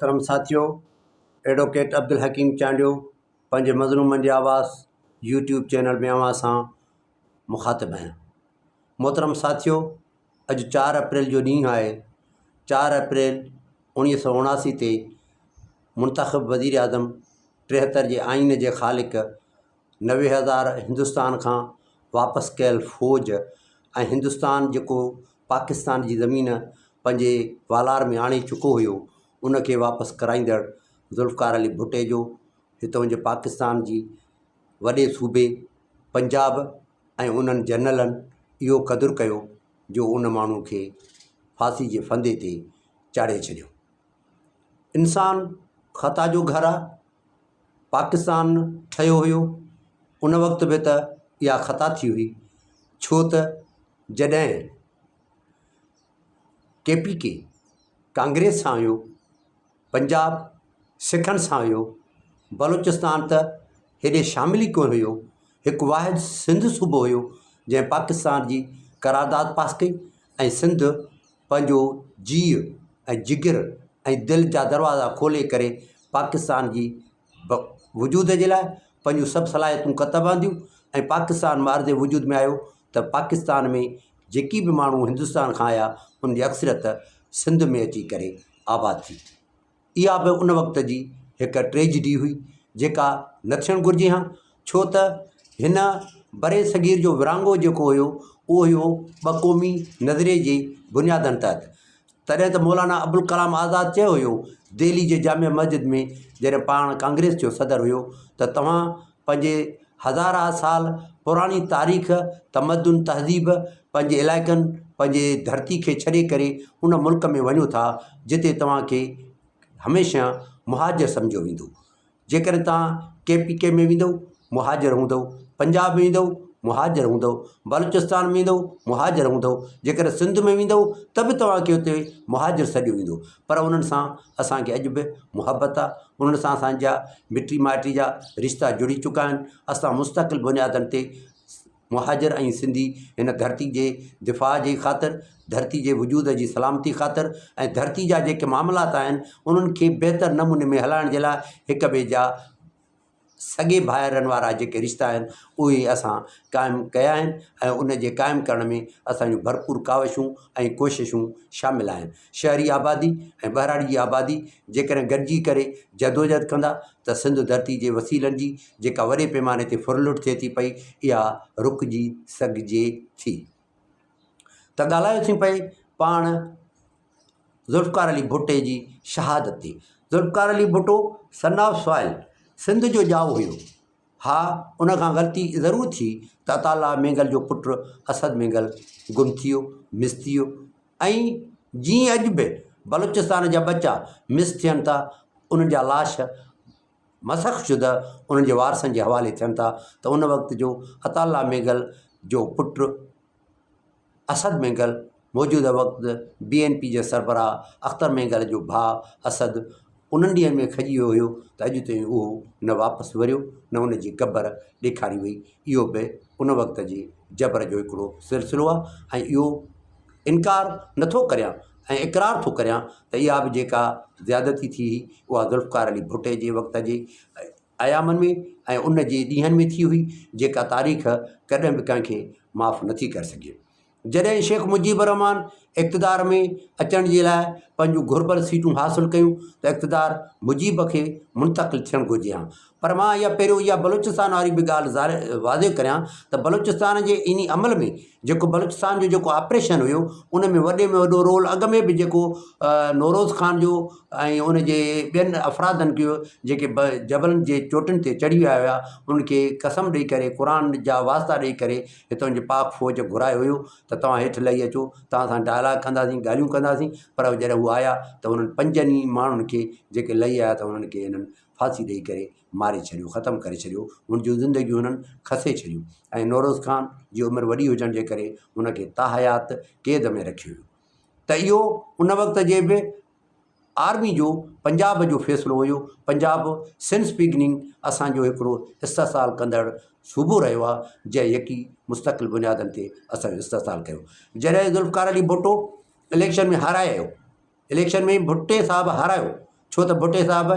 मोहतरम साथियों, एडवोकेट अब्दुल हकीम चांडियो पंहिंजे मज़लूमनि जी आवाज़ यूट्यूब चैनल में अवां सां मुखातिब आहियां। मोहतरम साथियों, अॼु 4 अप्रैल जो ॾींहुं आहे। 4 अप्रैल 1979 ते मुंतख़ब वज़ीर आज़म 73 जे आइन जे ख़ालिक 90,000 हिंदुस्तान खां वापसि कयल फ़ौज ऐं हिंदुस्तान जेको पाकिस्तान जी ज़मीन पंहिंजे वालार में आणे चुको हुयो, उनखे वापसि कराईंदड़ ज़ुल्फ़िकार अली भुट्टे जो हितां जे पाकिस्तान जी वॾे सूबे पंजाब ऐं उन्हनि जनरलनि इहो क़दुरु कयो जो उन माण्हू खे फांसी जे फंदे ते चाढ़े छॾियो। इंसान ख़ता जो घरु आहे। पाकिस्तान ठहियो हुयो उन वक़्त बि त इहा ख़ता थी हुई, छो त जॾहिं KPK कांग्रेस सां हुयो, पंजाब सिखनि सां हुयो, बलूचिस्तान त हेॾे शामिल ई कोन हुयो। हिकु वाहिद सिंध सूबो हुयो जंहिं पाकिस्तान जी करारदाद पास कई ऐं सिंध पंहिंजो जीउ ऐं जिगर ऐं दिलि जा दरवाज़ा खोले करे पाकिस्तान जी वजूद जे लाइ पंहिंजूं सभु सलाहियतूं कत बांधियूं ऐं पाकिस्तान मार्ज़ वजूद में आयो त पाकिस्तान में जेकी बि माण्हू हिंदुस्तान खां आया उन जी अक्सरियत सिंध में अची करे आबाद थी। इहा बि उन वक़्त जी हिकु ट्रेजिडी हुई जेका न थियणु घुरिजे हा, छो त हिन बरे सगीर जो विरांगो जेको हुयो उहो हुयो ॿक़ौमी नज़रिए जे बुनियादनि तहत। तॾहिं त मौलाना अबुल कलाम आज़ाद चयो हुयो दिल्ली जे जामिया मस्जिद में, जॾहिं पाण कांग्रेस जो सदर हुयो, त तव्हां पंहिंजे हज़ारा साल पुराणी तारीख़, तमदुन, तहज़ीब पंहिंजे इलाइक़नि, पंहिंजे धरती खे छॾे करे उन मुल्क में वञो था जिते तव्हांखे हमेशह मुहाजिर सम्झो वेंदो। जेकॾहिं तव्हां KPK में वेंदव मुहाजिर हूंदव, पंजाब में वेंदव मुहाजिर हूंदव, बलूचिस्तान में वेंदव मुहाजिर हूंदव, जेकॾहिं सिंध में वेंदव त बि तव्हांखे हुते मुहाजिर सॾियो वेंदो। पर उन्हनि सां असांखे अॼु बि मुहबत आहे, उन्हनि सां असांजा मिटी माइटी जा रिश्ता जुड़ी चुका आहिनि। असां मुस्तक़िल बुनियादनि ते मुहाजिर ऐं सिंधी हिन धरती जे दिफ़ा जी ख़ातिर, धरती जे वजूद जी सलामती ख़ातिर ऐं धरती जा जेके मामलात आहिनि उन्हनि खे बहितर नमूने में हलाइण जे लाइ हिक ॿिए जा सॻे भाइरनि वारा जेके रिश्ता आहिनि उहे असां क़ाइमु कया आहिनि ऐं उन जे क़ाइमु करण में असांजूं भरपूर काविशूं ऐं कोशिशूं शामिल आहिनि। शहरी आबादी ऐं ॿहिराड़ी जी आबादी जेकॾहिं गॾिजी करे जदोजहद कंदा त सिंध धरती जे वसीलनि जी जेका वॾे पैमाने ते फुरलुट थिए थी पई, इहा रुकिजी सघिजे थी। त ॻाल्हायोसीं पई पाण ज़ुल्फ़िकार अली भुट्टे जी शहादत ते। Zulfikar Ali Bhutto son of soil Sindh जो ॼाओ हुयो। हा, उन खां ग़लती ज़रूरु थी त अताला मेंगल जो पुटु असद मेंगल गुम थी वियो, मिस थी वियो। ऐं जीअं अॼु बि बलूचिस्तान जा बच्चा मिस थियनि था, उन्हनि जा लाश मसख़ शुदा उन्हनि जे वारसनि जे हवाले थियनि था, त उन वक़्त जो अताला मेंगल जो पुटु असद मेंगल मौजूदा वक़्तु BNP जे सरबराह अख़्तर मेंगल जो भाउ असद उन्हनि ॾींहंनि में खजी वियो हुयो त अॼु ताईं उहो न वापसि वरियो, न उन जी क़बर ॾेखारी वई। इहो बि उन वक़्त जे जबर जो हिकिड़ो सिलसिलो आहे ऐं इहो इनकार नथो करियां ऐं इक़रार थो करियां त इहा बि जेका ज़्यादती थी उहा ज़ुल्फ़िकार अली भुट्टे जे वक़्त जे अयामनि में ऐं उन जे ॾींहंनि में थी हुई, जेका तारीख़ कॾहिं बि कंहिंखे माफ़ु नथी करे सघे। जॾहिं शेख मुजीबुर रहमान इक़्तिदार में अचण जे लाइ पंहिंजूं घुरिबल सीटूं हासिलु कयूं त इक़्तिदार मुजीब खे मुंतक़िल थियणु घुरिजे हा। पर मां पहिरियों इहा बलूचिस्तान वारी बि ॻाल्हि वाज़िह करियां त बलूचिस्तान जे इन अमल में जेको बलूचिस्तान जो जेको ऑपरेशन हुयो उन में वॾे में वॾो रोल अॻ में बि जेको नौरोज़ ख़ान जो ऐं उन जे ॿियनि अफ़रादनि कयो जेके जबलनि जे चोटियुनि ते चढ़ी विया हुआ, उनखे कसम ॾेई करे क़ुर जा वास्ता ॾेई करे हितां जे पाक फ़ौज घुरायो हुयो त तव्हां हेठि लही अचो, तव्हां सां डायलॉग कंदासीं, ॻाल्हियूं कंदासीं। पर जॾहिं हू आया त उन्हनि 5 ई माण्हुनि खे जेके लही आया त उन्हनि खे हिननि फांसी ॾेई करे मारे छॾियो, ख़तमु करे छॾियो, हुन जूं ज़िंदगियूं हुननि खसे छॾियूं। ऐं नौरोज़ ख़ान जी उमिरि वॾी हुजण जे करे उनखे ताहयात क़ैद में रखियो हुयो। त इहो उन वक़्त जे बि आर्मी जो पंजाब जो फ़ैसिलो हुयो। पंजाब सिंस बिगनिंग असांजो हिकिड़ो इस्तेसाल कंदड़ सूबो रहियो आहे जंहिं यकी मुस्तक़िल बुनियादनि ते असांजो इस्तेसाल कयो। जॾहिं ज़ुल्फ़िकार अली भुट्टो इलेक्शन में हारायो, इलेक्शन में भुट्टे साहब हारायो छो त भुट्टे साहिब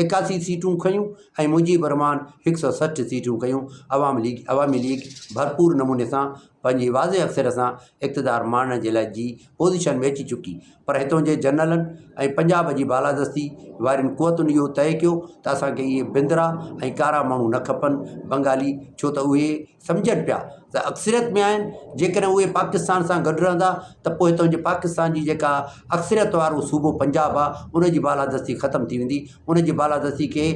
81 सीटूं खयूं ऐं मुजीब रहमान 160 सीटूं कयूं। अवामी लीग भरपूर नमूने सां पंहिंजी वाज़े अक्सर सां इक़्तिदार माणण जे लाइ जी पोज़ीशन में अची चुकी। पर हितों जे जनरलनि ऐं पंजाब जी बालादस्ती वारियुनि क़ुवतुनि इहो तइ कयो त असांखे इहे बिंदरा ऐं कारा माण्हू न खपनि बंगाली, छो त उहे सम्झनि पिया त अक्सरियत में आहिनि। जेकॾहिं उहे पाकिस्तान सां गॾु रहंदा त पोइ हितां जे पाकिस्तान जी जेका अक्सरियत वारो सूबो पंजाब आहे उनजी बालादस्ती ख़तमु थी वेंदी। उनजी बालादस्ती खे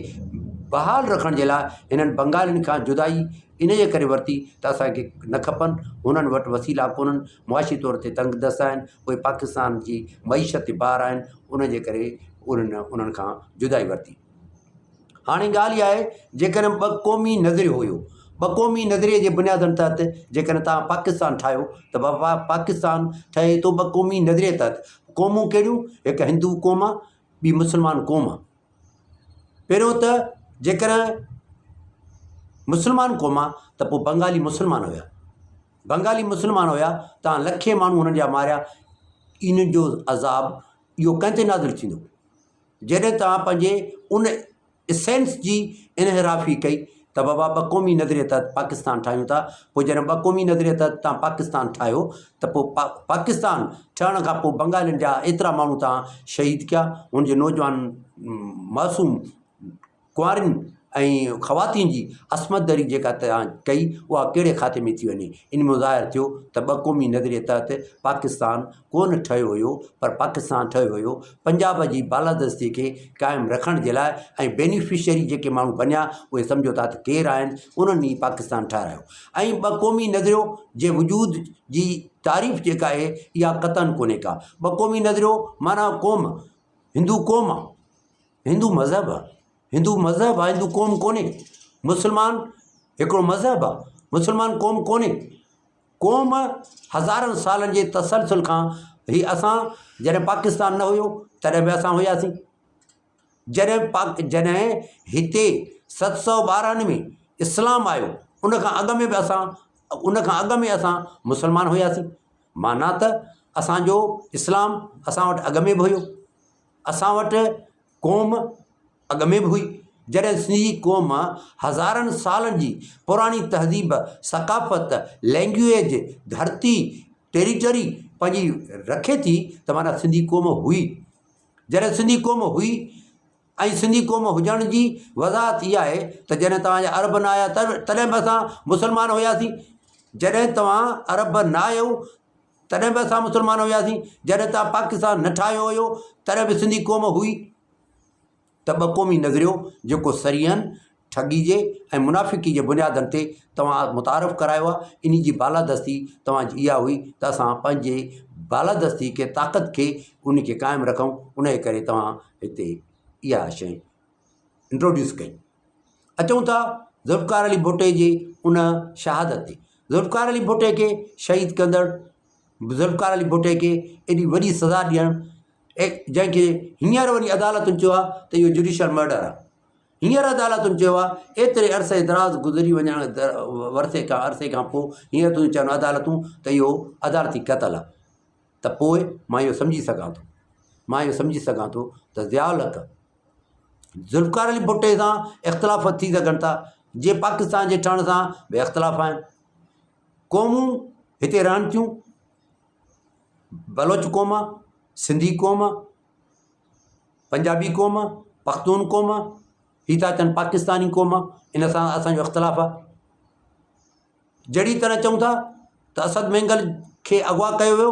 बहाल रखण जे लाइ हिननि बंगालियुनि खां जुदाई इन जे करे वरिती त असांखे न खपनि, हुननि वटि वसीला कोन्हनि, मुआशी तौर ते तंगदस्त आहिनि, उहे पाकिस्तान जी मईशत ते पार आहिनि, उन जे करे उन्हनि खां जुदाई वरिती। हाणे ॻाल्हि इहा आहे जेकॾहिं ॿ क़ौमी नज़रियो हुयो, ॿ क़ौमी नज़रिए जे बुनियादनि तहत जेकॾहिं तव्हां पाकिस्तान ठाहियो त बाबा पाकिस्तान ठहे थो ॿ क़ौमी नज़रिए तहत। क़ौमूं कहिड़ियूं? हिकु हिंदू क़ौम आहे, ॿी मुस्लमान क़ौम आहे। पहिरियों त जेकॾहिं मुस्लमान क़ौम आहे त पोइ बंगाली मुस्लमान हुया, बंगाली मुस्लमान हुया, तव्हां लखे माण्हू हुननि जा मारिया। इन जो अज़ाब इहो कंहिं ते नाज़िल थींदो जॾहिं तव्हां पंहिंजे उन एसेंस जी इनहराफ़ी कई त बाबा ॿ क़ौमी नज़रिए तहत पाकिस्तान ठाहियूं था। पोइ जॾहिं ॿ क़ौमी नज़रिए तहत तव्हां पाकिस्तान ठाहियो त पोइ पाकिस्तान ठहण खां पोइ बंगालियुनि जा एतिरा माण्हू तव्हां शहीद कया, हुनजे नौजवान मासूम कुंवारियुनि ऐं ख़वातीन जी अस्मत दरी जेका तव्हां कई उहा कहिड़े खाते में थी वञे। इन में ज़ाहिर थियो त ॿ क़ौमी नज़रिए तहत पाकिस्तान कोन ठहियो हुयो, पर पाकिस्तान ठहियो हुयो पंजाब जी बालादस्ती खे क़ाइमु रखण जे लाइ। ऐं बेनिफिशरी जेके माण्हू बनिया उहे सम्झो था त केरु आहिनि, उन्हनि ई पाकिस्तान ठाहिरायो। ऐं ॿ क़ौमी नज़रियो जे वजूद जी तारीफ़ जेका आहे इहा क़तन कोन्हे का। ॿ क़ौमी नज़रियो माना क़ौम हिंदू क़ौम आहे, हिंदू मज़हब आहे, हिंदू मज़हब आहे, हिंदू क़ौम कोन्हे। मुस्लमान हिकिड़ो मज़हब आहे, मुस्लमान क़ौम कोन्हे। क़ौम हज़ारनि सालनि जे तसलसल खां ही असां जॾहिं पाकिस्तान न हुयो तॾहिं बि असां हुयासीं। जॾहिं हिते 792 में इस्लाम आयो उनखां अॻु में असां मुस्लमान हुयासीं। माना त असांजो इस्लाम असां वटि अॻु में बि हुयो, असां वटि क़ौम अॻु में बि हुई। जॾहिं सिंधी क़ौम हज़ारनि सालनि जी पुराणी तहज़ीब, सक़ाफ़त, लैंग्वेज, धरती, टेरिटरी पंहिंजी रखे थी त माना सिंधी क़ौम हुई। जॾहिं सिंधी क़ौम हुई ऐं सिंधी क़ौम हुजण जी वज़ाहत इहा आहे त जॾहिं तव्हांजा अरब न आया तॾहिं बि असां मुस्लमान हुयासीं। जॾहिं तव्हां अरब न आयो तॾहिं बि असां मुस्लमान हुयासीं। जॾहिं तव्हां पाकिस्तान न ठाहियो हुयो तॾहिं बि सिंधी क़ौम हुई। त ॿ क़ौमी नज़रियो जेको सरीहन ठगी जे ऐं मुनाफ़िकी जे बुनियादनि ते तव्हां मुतारफ़ करायो आहे, इन जी बालादस्ती तव्हांजी इहा हुई त असां पंहिंजे बालादस्ती खे, ताक़त खे, उन खे क़ाइमु रखूं। उन जे करे तव्हां हिते इहा शइ इंट्रोड्यूस कई। अचूं था ज़ुल्फ़िकार अली भुट्टे जे उन शहादत ते। ज़ुल्फ़िकार अली भुट्टे खे शहीद कंदड़, ज़ुल्फ़िकार अली भुट्टे खे एॾी वॾी सज़ा ॾियणु, जंहिंखे हींअर वरी अदालतुनि चयो आहे त इहो जुडिशल मर्डर आहे। हींअर अदालतुनि चयो आहे एतिरे अरसे दराज़ गुज़री वञण अरसे खां पोइ हींअर तूं चवनि अदालतूं त इहो अदालती क़तल आहे। त पोइ मां इहो सम्झी सघां थो त ज़ियाउल हक़ ज़ुल्फ़िकार अली भुट्टे सां इख़्तिलाफ़ थी सघनि था, जे पाकिस्तान जे ठहण सां बि इख़्तिलाफ़ आहिनि। क़ौमूं हिते रहनि थियूं, बलोच क़ौम आहे, सिंधी क़ौम आहे, पंजाबी क़ौम आहे, पख्तून क़ौम आहे, हीअ था चवनि पाकिस्तानी क़ौम आहे। इन सां असांजो इख़्तिलाफ़ आहे। जहिड़ी तरह चऊं था त असद मेंगल खे अगवा कयो वियो,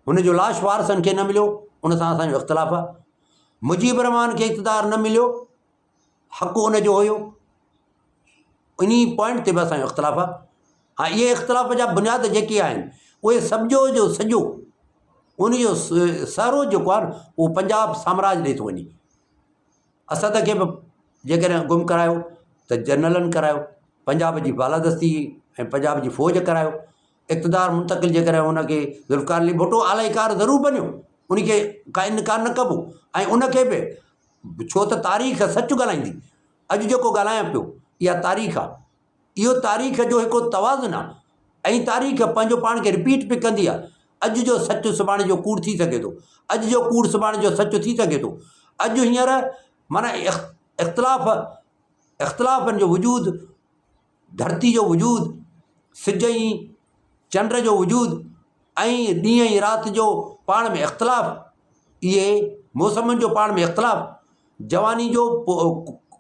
हुनजो लाश वारसनि खे न मिलियो, उन सां असांजो इख़्तिलाफ़ आहे। मुजीब रहमान खे इक़्तिदार न मिलियो, हक़ु उनजो हुयो, इन पॉइंट ते बि असांजो इख़्तिलाफ़ आहे। हा, इहे इख़्तिलाफ़ जा बुनियाद जेके आहिनि उहे सॼो जो सॼो उनजो सरो जेको आहे न उहो पंजाब साम्राज्य ॾे थो वञे। असद खे बि जेकॾहिं गुम करायो त जनरलनि करायो, पंजाब जी बालादस्ती ऐं पंजाब जी फ़ौज करायो। इक़्तिदार मुंतक़िल जेकॾहिं हुनखे ज़ुल्फ़िकार अली भुट्टो आलाइकार ज़रूरु बनियो, उनखे का इनकार न कबो। ऐं उनखे बि, छो त तारीख़ सचु ॻाल्हाईंदी। अॼु जेको ॻाल्हायां पियो इहा तारीख़ आहे, इहो तारीख़ जो हिकिड़ो तवाज़ुन आहे। ऐं तारीख़ पंहिंजो पाण खे रिपीट बि कंदी आहे। अॼु जो सचु सुभाणे जो कूड़ थी सघे थो, अॼु जो कूड़ सुभाणे जो सचु थी सघे थो। अॼु हींअर माना इख़्तिलाफ़नि जो वजूद, धरती जो वजूद, सिज ऐं चंड जो वजूद ऐं ॾींहं ऐं राति जो पाण में इख़्तिलाफ़, इहे मौसमनि जो पाण में इख़्तिलाफ़, जवानी जो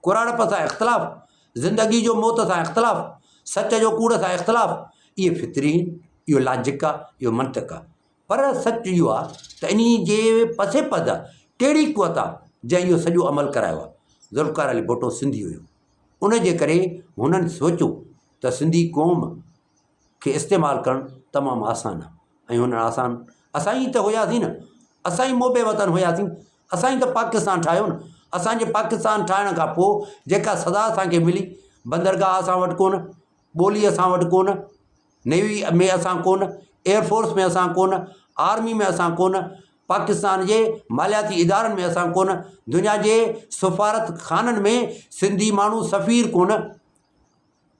कुराड़प सां इख़्तिलाफ़, ज़िंदगी जो मौत सां इख़्तिलाफ़, सच जो कूड़ सां इख़्तिलाफ़, इहे फितरी आहिनि, इहो लॉजिक आहे, इहो मंतिक़ आहे। पर सच इहो आहे त इन जे पसे पद कहिड़ी क़ुवत आहे जंहिं इहो सॼो अमल करायो आहे। ज़ुल्फ़िकार अली भुट्टो सिंधी हुयो, उन जे करे हुननि सोचियो त सिंधी क़ौम खे इस्तेमालु करणु तमामु आसान आहे। ऐं हुननि आसान, असां ई त हुयासीं न, असां ई मोबे वतन हुयासीं, असां ई त पाकिस्तान ठाहियो न। असांजे पाकिस्तान ठाहिण खां पोइ जेका सज़ा असांखे मिली, बंदरगाह असां वटि कोन, ॿोली असां वटि कोन, नेवी में असां कोन, एयरफोर्स में असां कोन, आर्मी में असां कोन, पाकिस्तान जे मालियाती इदारनि में असां कोन, दुनिया जे सफ़ारत खाननि में सिंधी माण्हू सफ़ीर कोन।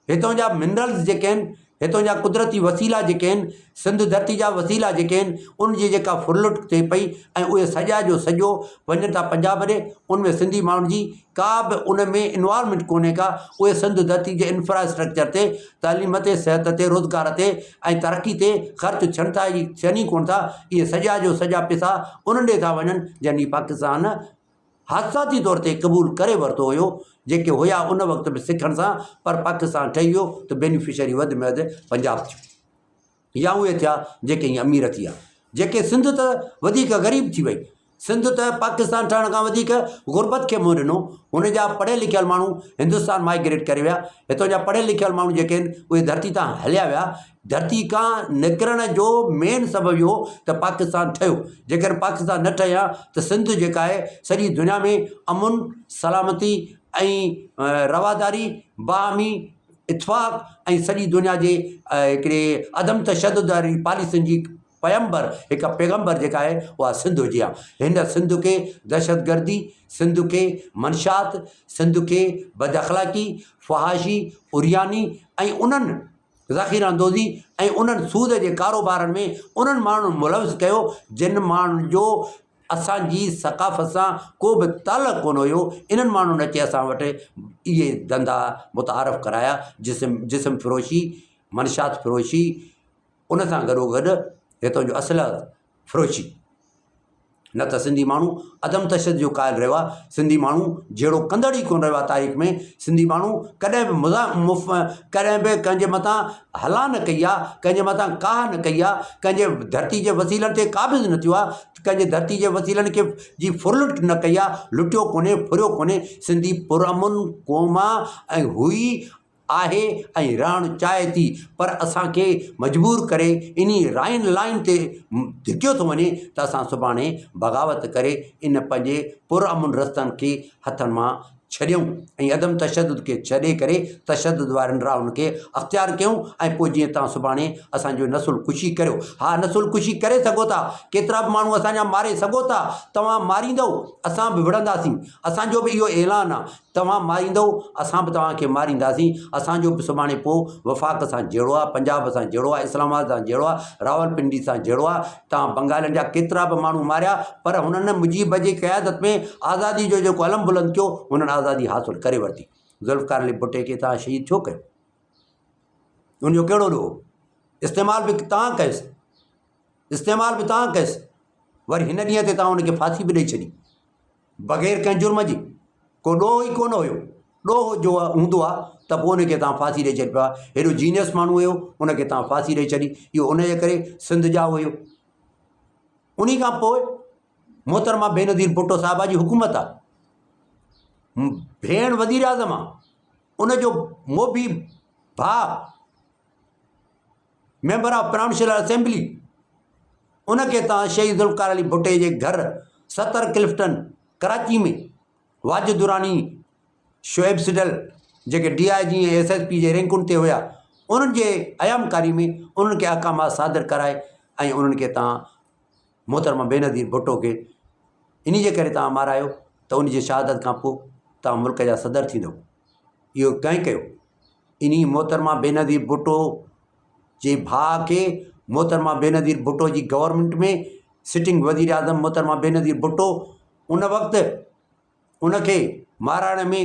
हितां जा मिनरल्स जेके आहिनि, हितां जा कुदरती वसीला जेके आहिनि, सिंध धरती जा वसीला जेके आहिनि, उनजी जेका फुरलुट थिए पई ऐं उहे सॼा जो सॼो वञनि था पंजाब ॾे, उनमें सिंधी माण्हुनि जी का बि उन में इन्वॉल्वमेंट कोन्हे का। उहे सिंध धरती जे इंफ्रास्ट्रक्चर ते, तालीम ते, सिहत ते, रोज़गार ते ऐं तरक़ी ते ख़र्चु थियनि ई कोन था। इहे सॼा जो सॼा पैसा उन ॾे था वञनि जंहिं पाकिस्तान हादसाती तौर ते क़बूल करे वरितो हुयो, जेके हुया उन वक़्त में सिखनि सां, पर पाकिस्तान ठही वियो त बेनिफिशरी वधि में वधि पंजाब थियो, या उहे थिया जेके हीअं अमीर थी विया। जेके सिंध त वधीक ग़रीब थी वई, सिंध त पाकिस्तान ठहण खां वधीक गुरबत खे मुंहुं ॾिनो। हुन जा पढ़ियल लिखियल माण्हू हिंदुस्तान माइग्रेट करे विया। हितां जा पढ़ियल लिखियल माण्हू जेके आहिनि उहे धरती तां हलिया विया। धरती खां निकिरण जो मेन सबबु इहो त पाकिस्तान ठहियो। जेकर पाकिस्तान न ठहिया त सिंध जेका आहे सॼी दुनिया में अमुन, सलामती ऐं रवादारी, बाहमी इतफ़ाक़ ऐं सॼी दुनिया जे हिकिड़े अदम तशद्दुद वारी पॉलिसियुनि जी पैगंबर, हिकु पैगंबर जेका आहे उहा सिंध हुजे आहे। हिन सिंध खे दहशतगर्दी, सिंध खे मंशात, सिंध खे बदअख़लाक़ी, फहाशी, उरियानी ऐं उन्हनि ज़ख़ीरांदोज़ी ऐं उन्हनि सूद जे कारोबारनि में उन्हनि माण्हुनि मुलविस कयो जिन माण्हुनि जो असांजी सक़ाफ़त सां को बि तालुक़ु कोन हुयो। इन्हनि माण्हुनि अची असां वटि इहे धंधा मुतारफ़ कराया, जिस्म फ़रोशी, मंशात फ़रोशी, उन सां गॾोगॾु हितां जो असुलु फ़रोशी। न त सिंधी माण्हू अदम तशद्दुद जो क़ाइल रहियो आहे। सिंधी माण्हू जहिड़ो कंदड़ ई कोन रहियो आहे तारीख़ में। सिंधी माण्हू कॾहिं बि कॾहिं बि कंहिंजे मथां हला न कई आहे, कंहिंजे मथां काह न कई आहे, कंहिंजे धरती जे वसीलनि ते क़ाबिज़ न थियो आहे, कंहिंजे धरती जे वसीलनि खे जी फुरलुट न कई आहे, लुटियो कोन्हे, फुरियो कोन्हे। सिंधी पुरअमुन क़ौम ऐं हुई आहे ऐं रहणु चाहे थी, पर असांखे मजबूर करे इन लाइन ते धिकियो थो वञे त असां सुभाणे बग़ावत करे इन पंहिंजे पुरअमुन रस्तनि खे हथनि मां छॾियूं ऐं अदम तशद्दुद खे छॾे करे तशद्दुद वारनि राहनि खे अख़्तियार कयूं। ऐं पोइ जीअं तव्हां सुभाणे असांजो नसुल कुशी करियो, हा नसुल कुशी करे सघो था, केतिरा बि माण्हू असांजा मारे सघो था। तव्हां मारींदव, असां बि विढ़ंदासीं। असांजो बि इहो ऐलान आहे, तव्हां मारींदव, असां बि तव्हांखे मारींदासीं। असांजो बि सुभाणे पोइ वफ़ाक़ सां जहिड़ो आहे, पंजाब सां जहिड़ो आहे, इस्लामाबाद सां जहिड़ो आहे, रावलपिंडी सां जहिड़ो आहे। तव्हां बंगालनि जा केतिरा बि माण्हू मारिया, पर हुननि मुजीब जी क़यादत में आज़ादी जो जेको अलम बुलंद कयो, हुननि आज़ादी हासिलु करे वरिती। ज़ुल्फ़िकार अली भुट्टे खे तव्हां शहीद छो कयो? उनजो कहिड़ो ॾोहो? इस्तेमालु बि तव्हां कयुसि, इस्तेमालु बि तव्हां कयुसि। वरी हिन ॾींहं ते तव्हां हुनखे फांसी बि ॾेई छॾी बग़ैर कंहिं जुर्म जी। को ॾोहो ई कोन हुयो। ॾोहो जो हूंदो आहे त पोइ उनखे तव्हां फांसी ॾेई छॾी पिया। हेॾो जीनियस माण्हू हुयो, उनखे तव्हां फांसी ॾेई छॾी। इहो उनजे करे सिंध जा हुयो। उन खां पोइ मोहतरमा बेनज़ीर भुट्टो साहिबा जी हुकूमत आहे। भेण वज़ीर आज़म आहे, उनजो मोबी भाउ मेंबर ऑफ प्रोविंशियल असेंबली, उनखे तव्हां शहीद ज़ुल्फ़िकार अली भुट्टे जे घर 70 क्लिफ्टन कराची में वाजिद दुरानी, शोएब सिडल जेके DIG ऐं SSP जे रैंकुनि ते हुया, उन्हनि जे अयामकारी में उन्हनि खे अहकामात सादर कराए ऐं उन्हनि खे तव्हां मोहतरमा बेनज़ीर भुट्टो खे इन जे करे तव्हां मारायो त उन जी शहादत खां पोइ तव्हां मुल्क जा सदर थींदव। इहो कंहिं कयो? इन मोहतरमा बेनज़ीर भुट्टो जे भाउ खे मोहतरमा बेनज़ीर भुट्टो जी गवर्नमेंट में सिटिंग वज़ीर आज़म मोहतरमा बेनज़ीर भुट्टो उन वक़्तु उनखे माराइण में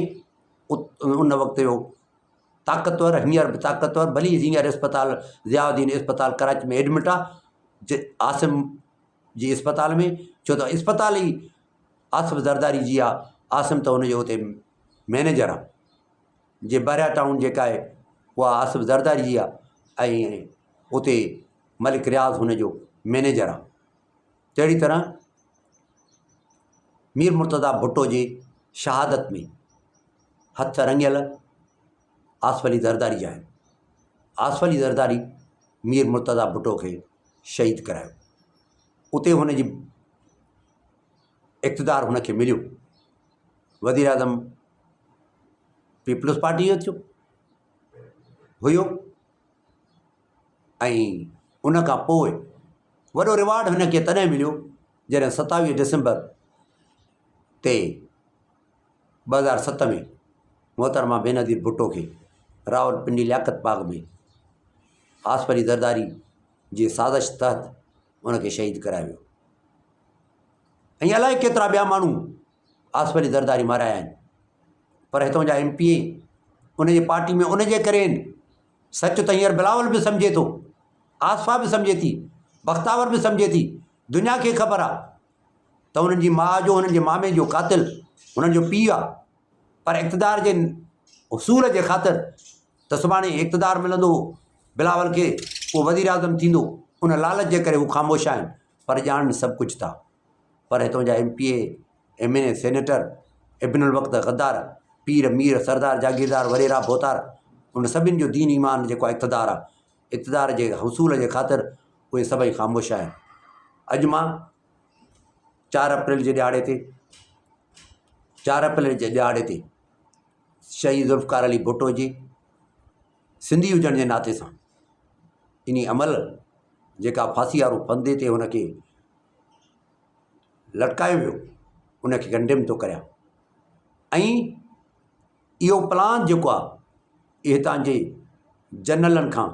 उन वक़्त जो ताक़तवर, हींअर बि ताक़तवर, भली हींअर इस्पताल ज़ियाउद्दीन इस्पताल कराची में एडमिट आहे आसिम जी इस्पताल में, छो त इस्पताल ई आसिफ ज़रदारी जी आहे। आसिम त हुनजो हुते मैनेजर आहे, जे बरिया टाउन जेका आहे उहा आसिफ ज़रदारी जी आहे ऐं उते मलिक रियाज़ हुनजो मैनेजर आहे। तहिड़ी तरह मीर मुर्तज़ा भुट्टो जे शहादत में हथ रंगियल आसिफ अली ज़रदारी जा आहिनि। आसिफ अली ज़रदारी मीर मुर्तज़ा भुट्टो खे शहीद करायो, उते हुनजी इक़्तिदार हुनखे मिलियो। वज़ीर आज़म पीपल्स पार्टी जो थियो हुयो ऐं उन खां पोइ वॾो रिवार्ड हुनखे तॾहिं मिलियो जॾहिं 27 डिसंबर ते 2007 में मोहतरमा बेनज़ीर भुट्टो खे रावलपिंडी लियाकत बाग में आसिफ अली ज़रदारी जी साज़िश तहत उनखे शहीद करायो वियो। ऐं अलाए केतिरा ॿिया माण्हू आसिफ अली ज़रदारी मारिया आहिनि, पर हितां जा MPA उनजी पार्टी में उनजे करे आहिनि। सच त हींअर बिलावल बि सम्झे थो, आसफ़ा बि सम्झे थी, बख़्तावर बि सम्झे थी, दुनिया खे ख़बर आहे त हुननि जी माउ जो, हुननि जे मामे जो क़ातिल हुननि जो पीउ आहे। पर इक़्तिदार जे उसूल जे ख़ातिर त सुभाणे इक़्तिदार मिलंदो बिलावल खे, उहो वज़ीर आज़म थींदो, उन लालच जे करे हू ख़ामोश आहिनि, पर ॼाणनि सभु कुझु था। पर हितां जा MPA MNA सेनेटर इब्नुल वक़्त गद्दार, पीर मीर सरदार जागीरदार वरेरा बोतार, उन सभिनि जो दीन ईमान जेको आहे इक़्तिदार आहे, इक़्तिदार जे हसूल जे ख़ातिर उहे सभई ख़ामोश आहिनि। अॼु मां 4 अप्रैल जे ॾियारे ते 4 अप्रैल जे ॾियारे ते शहीद ज़ुल्फ़िकार अली भुट्टो जी सिंधी हुजण जे नाते सां इन अमल जेका फांसी वारो फंदे ते हुनखे लटकायो वियो उनखे कंडेम थो करियां। ऐं इहो प्लान जेको आहे इहे तव्हांजे जनरलनि खां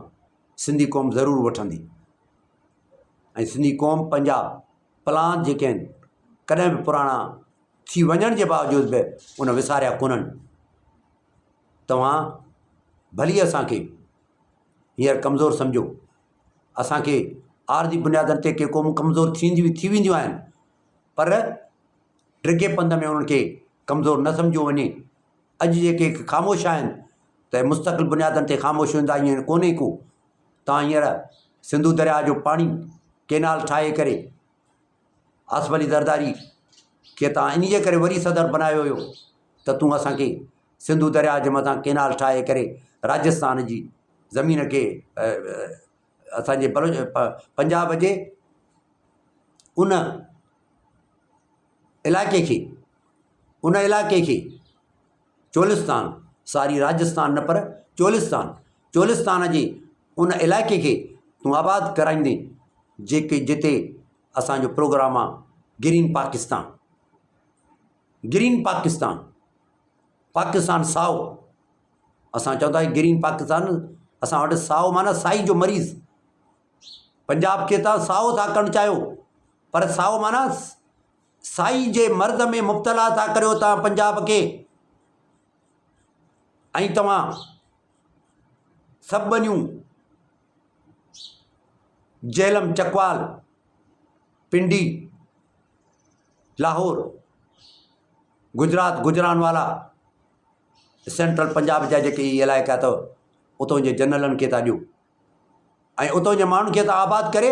सिंधी क़ौम ज़रूरु वठंदी ऐं सिंधी क़ौम पंहिंजा प्लान जेके आहिनि कॾहिं बि पुराणा थी वञण जे बावजूद बि उन विसारिया कोन्हनि। तव्हां भली असांखे हींअर कमज़ोर सम्झो, असांखे आरजी बुनियादनि ते के क़ौमूं कमज़ोर थी वेंदियूं आहिनि, पर ड्रिगे पंध में उन्हनि खे कमज़ोर न सम्झो वञे। अॼु जेके ख़ामोश आहिनि त मुस्तक़िल बुनियादनि ते ख़ामोश हूंदा, ईअं कोन्हे को। तव्हां हींअर सिंधू दरिया जो पाणी केनाल ठाहे करे आसिफ अली ज़रदारी खे तव्हां इन जे करे वरी सदर बनायो हुयो त तूं असांखे सिंधू दरिया जे मथां केनाल ठाहे करे राजस्थान जी ज़मीन खे असांजे पंजाब जे उन इलाइक़े खे चोलिस्तान, सारी राजस्थान न पर चोलिस्तान जे उन इलाइक़े खे तूं आबाद कराईंदे जिते असांजो प्रोग्राम आहे ग्रीन पाकिस्तान साओ। असां चवंदा आहियूं ग्रीन पाकिस्तान, असां वटि साओ माना साई जो मरीज़। पंजाब खे तव्हां साओ था करणु चाहियो, पर साओ माना साई जे मर्ज़ में मुब्तला था करियो तव्हां पंजाब खे। ऐं तव्हां सभु वञूं झेलम, चकवाल, पिंडी, लाहौर, गुजरात, गुजरानवाला, सेंट्रल पंजाब जा जेके इलाइक़ा अथव उतां जे जनरलनि खे था ॾियो ऐं उतां जे माण्हुनि खे था आबाद करे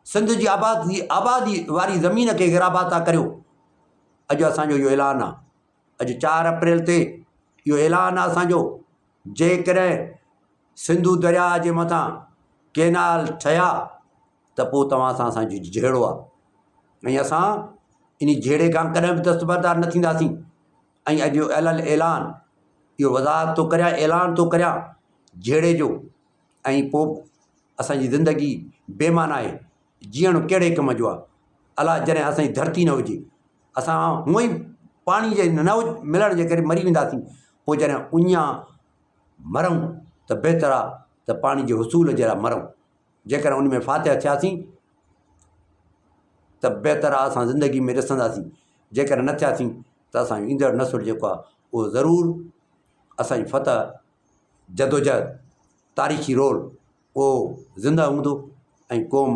सिंध जी आबादी वारी ज़मीन खे गिराबाद था करियो। अॼु असांजो इहो ऐलान आहे, अॼु 4 अप्रैल ते इहो ऐलान आहे असांजो, जेकॾहिं सिंधू दरिया जे मथां केनाल ठहिया त पोइ तव्हां असांजो जहिड़ो आहे ऐं असां इन जहिड़े खां कॾहिं बि दस्तबरदार न थींदासीं। ऐं अॼु ऐलान इहो वज़ाहत थो करियां, ऐलान थो करियां जहिड़े जो। ऐं पोइ असांजी ज़िंदगी बेमाना आहे, जीअणो कहिड़े कम जो आहे। अलाह जॾहिं असांजी धरती न हुजे, असां हूअं ई पाणी जे न मिलण जे करे मरी वेंदासीं, पोइ जॾहिं उञा मरूं त बहितर आहे त पाणी जे हुसूल जे लाइ मरूं। जेकॾहिं उन में फातिह थियासीं त बहितर आहे, असां ज़िंदगी में ॾिसंदासीं। जेकॾहिं न थियासीं त असांजो ईंदड़ नसुल जेको आहे उहो ज़रूरु असांजी फतह जदोजहद तारीख़ी रोल उहो ज़िंदा हूंदो ऐं क़ौम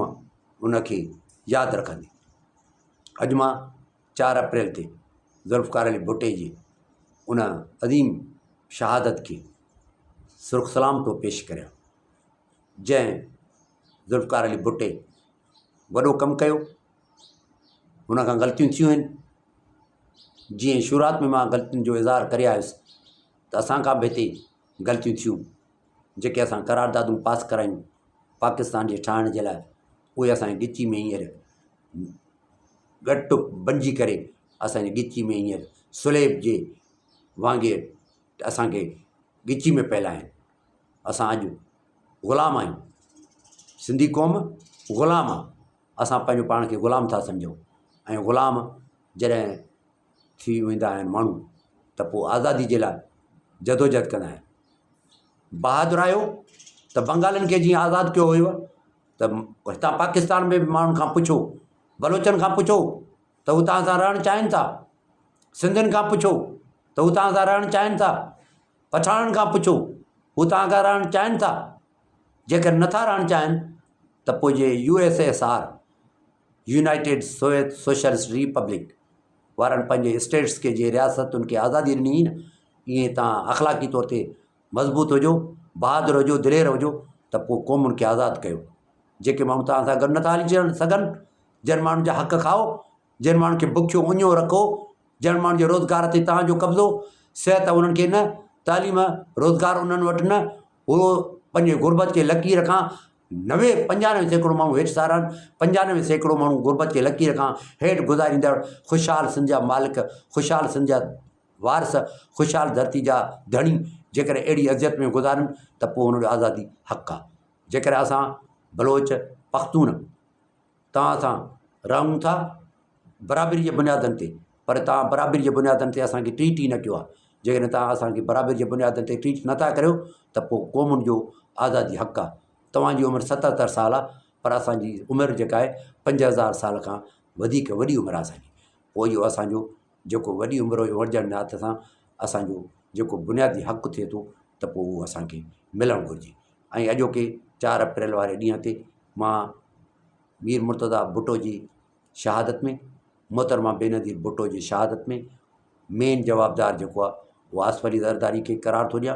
उनखे यादि रखंदी। अॼु मां 4 अप्रैल ते ज़ुल्फ़िकार अली भुट्टे जी उन अज़ीम शहादत खे सुर्ख़ सलाम थो पेश करियां। जंहिं ज़ुल्फ़िकार अली भुट्टे वॾो कमु कयो, हुन खां ग़लतियूं थियूं आहिनि। जीअं शुरूआति में मां ग़लतियुनि जो इज़हार करे आयुसि त असां खां बि हिते ग़लतियूं थियूं, जेके असां करारदादूं पास करायूं पाकिस्तान जे ठाहिण जे लाइ, उहे असांजे ॻिची में हींअर गट बणिजी करे असांजे ॻिची में हींअर सुलेब जे वांगुरु असांखे ॻिची में पियल आहिनि। असां अॼु ग़ुलाम आहियूं, सिंधी क़ौम ग़ुलाम आहे। असां पंहिंजो पाण खे ग़ुलाम था सम्झूं ऐं ग़ुलाम जॾहिं थी वेंदा आहिनि माण्हू त पोइ आज़ादी जे लाइ जदोजहद कंदा आहिनि। बहादुर आहियो त बंगालियुनि खे जीअं आज़ादु कयो हुयो त हितां पाकिस्तान में बि माण्हुनि खां पुछो, बलोचनि खां पुछो त हू तव्हां सां रहणु चाहिनि था, सिंधियुनि खां पुछो त हू तव्हां सां रहणु चाहिनि था, पठाणनि खां पुछो हू तव्हां सां रहणु चाहिनि था। जेकर नथा रहणु चाहिनि त पोइ जे USSR यूनाइटेड सोशलिस्ट रिपब्लिक वारनि पंहिंजे स्टेट्स खे जे रियासतुनि खे आज़ादी ॾिनी हुई न, ईअं तव्हां अख़लाक़ी तौर ते मज़बूत हुजो, बहादुर हुजो, दिलेर हुजो त पोइ क़ौमुनि खे आज़ादु कयो। जेके माण्हू तव्हां सां गॾु नथा हली सघनि, जंहिं माण्हुनि जा हक़ खाओ, जिन माण्हुनि खे बुखियो उञो रखो, जिन माण्हुनि जे रोज़गार ते तव्हांजो कब्ज़ो, सिहत उन्हनि खे न, तालीम रोज़गार उन्हनि वटि न, उहो पंहिंजे गुरबत खे लकीर खां 95% माण्हू हेठि सारनि, 95% माण्हू गुरबत खे लकीर खां हेठि गुज़ारींदड़ ख़ुशहाल सिंध जा मालिक, ख़ुशहाल सिंध जा वारिस, ख़ुशहाल धरती जा धणी जेकर अहिड़ी अज़ियत में गुज़ारनि त पोइ हुनजो आज़ादी हक़ आहे। जेकर असां बलोच पख़्तून तव्हां सां रहूं था बराबरी जे बुनियादनि ते, पर तव्हां बराबरी जे बुनियादनि ते असांखे ट्रीट ई न कयो आहे। जेकॾहिं तव्हां असांखे बराबरी जे बुनियादनि ते ट्रीट नथा करियो त पोइ क़ौमुनि जो आज़ादी हक़ आहे। तव्हांजी उमिरि 77 साल आहे, पर असांजी उमिरि जेका आहे 5000 साल खां वधीक वॾी उमिरि आहे असांजी। पोइ इहो असांजो जेको वॾी उमिरि हुजण जे नाते सां असांजो जेको बुनियादी हक़ थिए थो त पोइ उहो असांखे मिलणु घुरिजे। ऐं अॼोके 4 अप्रैल वारे ॾींहं ते मां मीर मुर्तज़ा भुट्टो जी शहादत में, मोहतरमा बेनज़ीर भुट्टो जी शहादत में मेन जवाबदार जेको आहे उहो आसिफ़ अली ज़रदारी खे करार थो ॾियां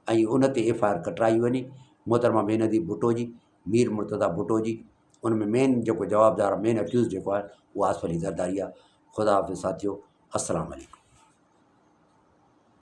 ऐं उन ते FIR कटराई वञे मोहतरमा बेनज़ीर भुट्टो जी, मीर मुर्तज़ा भुट्टो जी। उन में मेन जेको जवाबदार, मेन अक्यूज़ जेको आहे उहो आसिफ़ अली ज़रदारी आहे। ख़ुदा हाफ़िज़ साथियो, अस्सलाम वालेकुम।